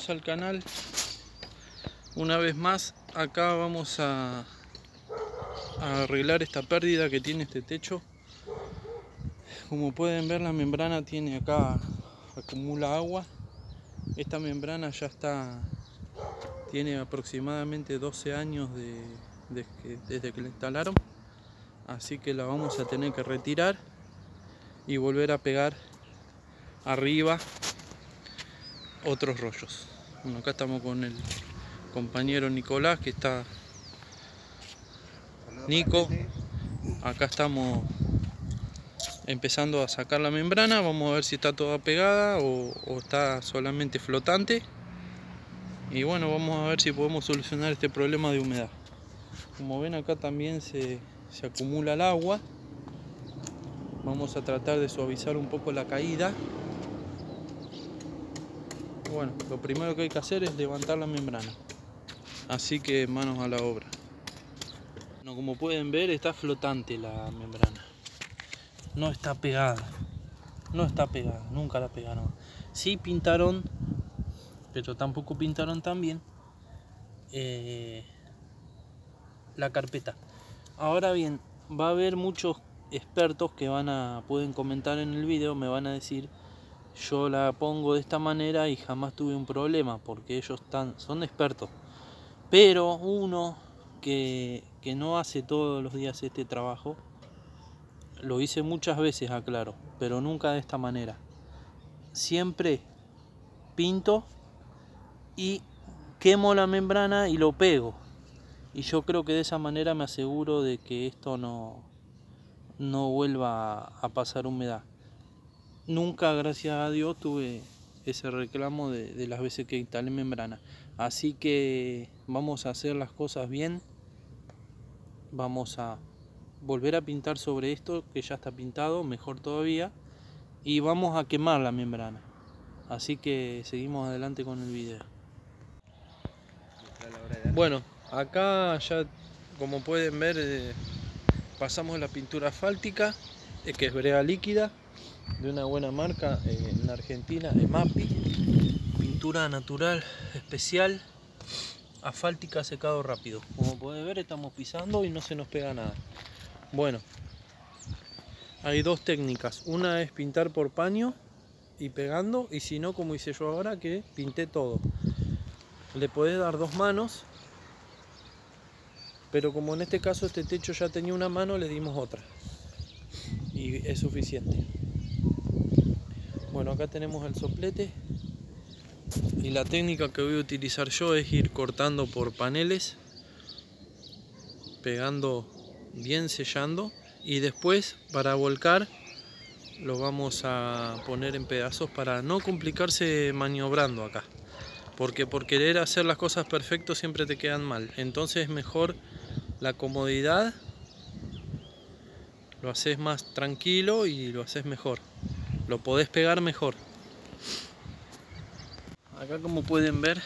bienvenidos al canal. Una vez más, acá vamos a arreglar esta pérdida que tiene este techo. Como pueden ver, la membrana tiene acá, acumula agua. Esta membrana ya tiene aproximadamente 12 años desde que la instalaron. Así que la vamos a tener que retirar y volver a pegar arriba otros rollos. Bueno, acá estamos con el compañero Nicolás, que está Nico. Acá estamos empezando a sacar la membrana. Vamos a ver si está toda pegada o está solamente flotante. Y bueno, vamos a ver si podemos solucionar este problema de humedad. Como ven, acá también se acumula el agua. Vamos a tratar de suavizar un poco la caída. Bueno, lo primero que hay que hacer es levantar la membrana. Así que manos a la obra. Bueno, como pueden ver, está flotante la membrana. No está pegada. No está pegada, nunca la pegaron. Sí pintaron, pero tampoco pintaron tan bien la carpeta. Ahora bien, va a haber muchos expertos que pueden comentar en el video, me van a decir: yo la pongo de esta manera y jamás tuve un problema, porque ellos son expertos. Pero uno que no hace todos los días este trabajo, lo hice muchas veces, aclaro, pero nunca de esta manera. Siempre pinto y quemo la membrana y lo pego. Y yo creo que de esa manera me aseguro de que esto no vuelva a pasar humedad. Nunca, gracias a Dios, tuve ese reclamo de las veces que instalé membrana. Así que vamos a hacer las cosas bien. Vamos a volver a pintar sobre esto que ya está pintado, mejor todavía. Y vamos a quemar la membrana. Así que seguimos adelante con el video. Bueno, acá ya, como pueden ver, pasamos la pintura asfáltica, que es brea líquida, de una buena marca en Argentina, EMAPI. Pintura natural especial, asfáltica, secado rápido. Como pueden ver, estamos pisando y no se nos pega nada. Bueno, hay dos técnicas. Una es pintar por paño y pegando, y si no, como hice yo ahora, que pinté todo. Le podés dar dos manos, pero como en este caso este techo ya tenía una mano, le dimos otra y es suficiente. Bueno, acá tenemos el soplete y la técnica que voy a utilizar yo es ir cortando por paneles, pegando bien, sellando, y después para volcar lo vamos a poner en pedazos para no complicarse maniobrando acá, porque por querer hacer las cosas perfectas siempre te quedan mal. Entonces es mejor la comodidad, lo haces más tranquilo y lo haces mejor, lo podés pegar mejor. Acá, como pueden ver,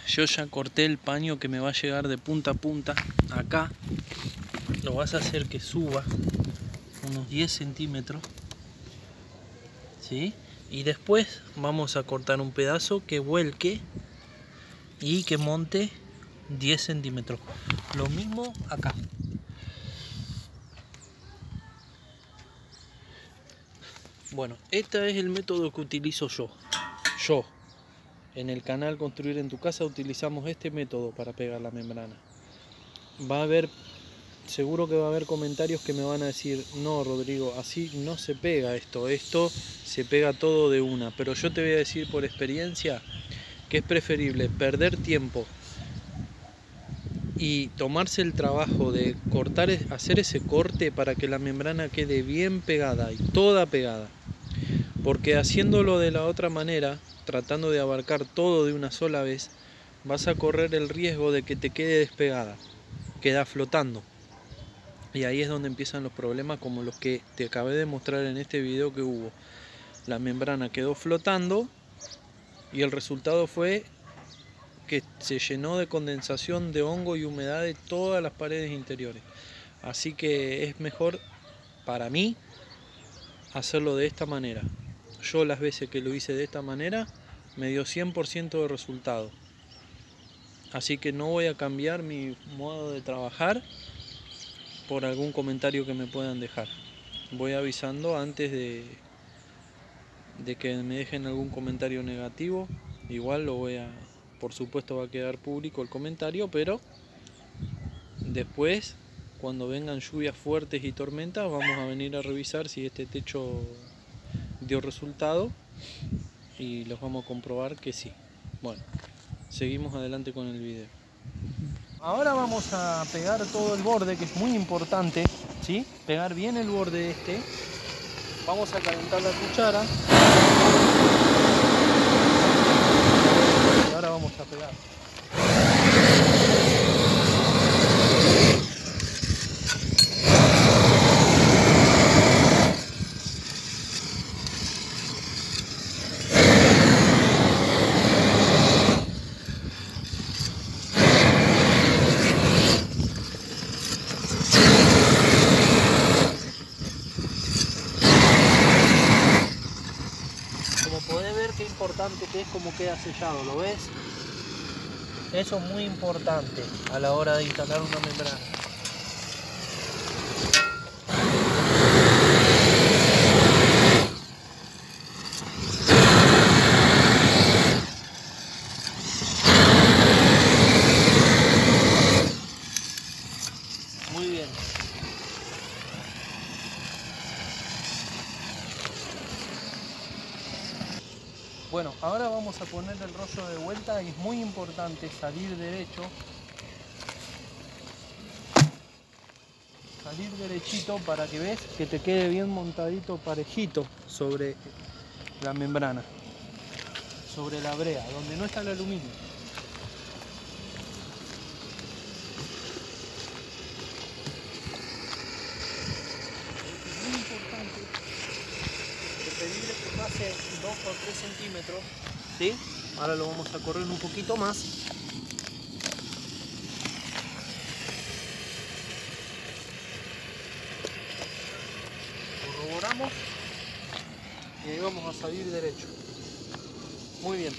yo ya corté el paño que me va a llegar de punta a punta. Acá lo vas a hacer que suba unos 10 centímetros, ¿sí? Y después vamos a cortar un pedazo que vuelque y que monte 10 centímetros. Lo mismo acá. Bueno, este es el método que utilizo yo. En el canal Construir en tu Casa utilizamos este método para pegar la membrana. Seguro que va a haber comentarios que me van a decir: no, Rodrigo, así no se pega esto se pega todo de una. Pero yo te voy a decir por experiencia que es preferible perder tiempo y tomarse el trabajo de hacer ese corte para que la membrana quede bien pegada y toda pegada. Porque haciéndolo de la otra manera, tratando de abarcar todo de una sola vez, vas a correr el riesgo de que te quede despegada, queda flotando. Y ahí es donde empiezan los problemas, como los que te acabé de mostrar en este video que hubo. La membrana quedó flotando y el resultado fue que se llenó de condensación de hongo y humedad de todas las paredes interiores. Así que es mejor, para mí, hacerlo de esta manera. Yo las veces que lo hice de esta manera me dio 100% de resultado. Así que no voy a cambiar mi modo de trabajar por algún comentario que me puedan dejar. Voy avisando antes de que me dejen algún comentario negativo. Igual por supuesto va a quedar público el comentario, pero después, cuando vengan lluvias fuertes y tormentas, vamos a venir a revisar si este techo dio resultado y los vamos a comprobar que sí. Bueno, seguimos adelante con el video. Ahora vamos a pegar todo el borde, que es muy importante, ¿sí? Pegar bien el borde este. Vamos a calentar la cuchara. Y ahora vamos a pegar. Importante que es como queda sellado, ¿lo ves? Eso es muy importante a la hora de instalar una membrana. Muy bien. Bueno, ahora vamos a poner el rollo de vuelta y es muy importante salir derecho. Salir derechito para que ves que te quede bien montadito, parejito sobre la membrana. Sobre la brea, donde no está el aluminio. Es muy importante. Preferible que pase 2 o 3 centímetros, ¿sí? Ahora lo vamos a correr un poquito más. Corroboramos y ahí vamos a salir derecho. Muy bien.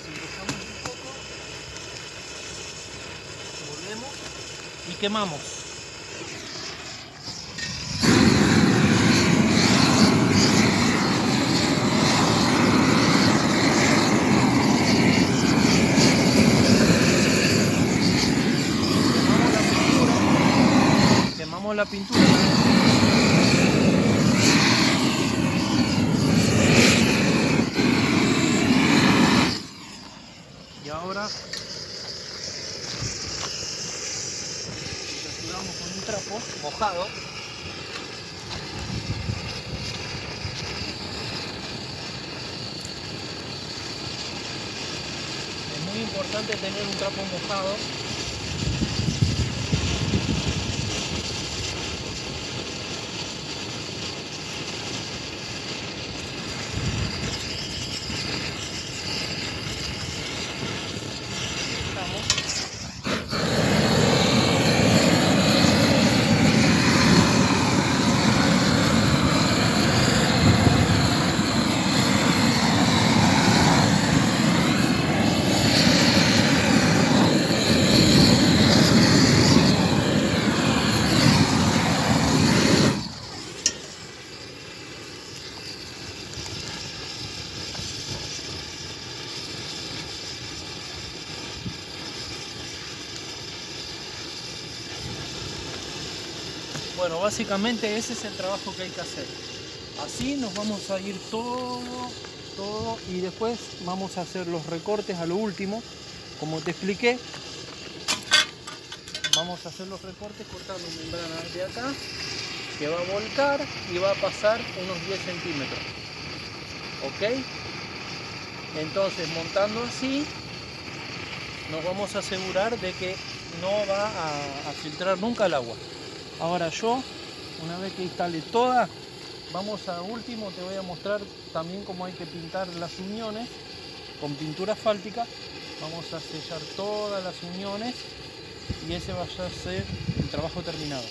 Empezamos un poco, volvemos y quemamos. La pintura y ahora saturamos con un trapo mojado. Es muy importante tener un trapo mojado. Bueno, básicamente ese es el trabajo que hay que hacer. Así nos vamos a ir todo y después vamos a hacer los recortes a lo último. Como te expliqué, vamos a hacer los recortes cortando membrana de acá, que va a volcar y va a pasar unos 10 centímetros. ¿Ok? Entonces, montando así, nos vamos a asegurar de que no va a filtrar nunca el agua. Ahora yo, una vez que instale toda, vamos a último, te voy a mostrar también cómo hay que pintar las uniones con pintura asfáltica. Vamos a sellar todas las uniones y ese va a ser el trabajo terminado.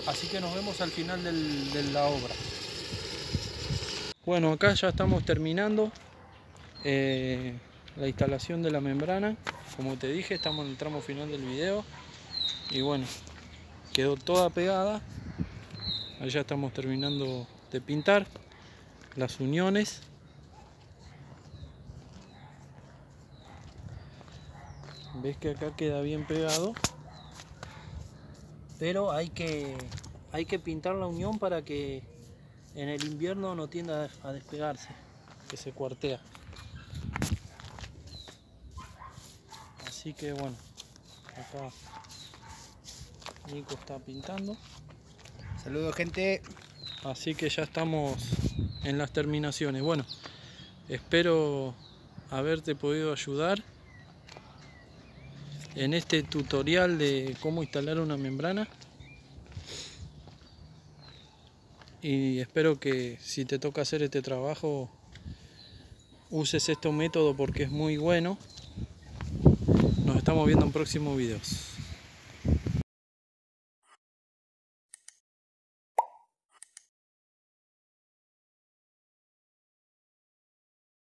Así que nos vemos al final de la obra. Bueno, acá ya estamos terminando la instalación de la membrana. Como te dije, estamos en el tramo final del video. Y bueno, quedó toda pegada. Allá estamos terminando de pintar las uniones. Ves que acá queda bien pegado. Pero hay que pintar la unión para que en el invierno no tienda a despegarse, que se cuartea. Así que bueno, acá Nico está pintando. Saludos, gente. Así que ya estamos en las terminaciones. Bueno, espero haberte podido ayudar en este tutorial de cómo instalar una membrana. Y espero que si te toca hacer este trabajo uses este método porque es muy bueno. Nos estamos viendo en próximos videos.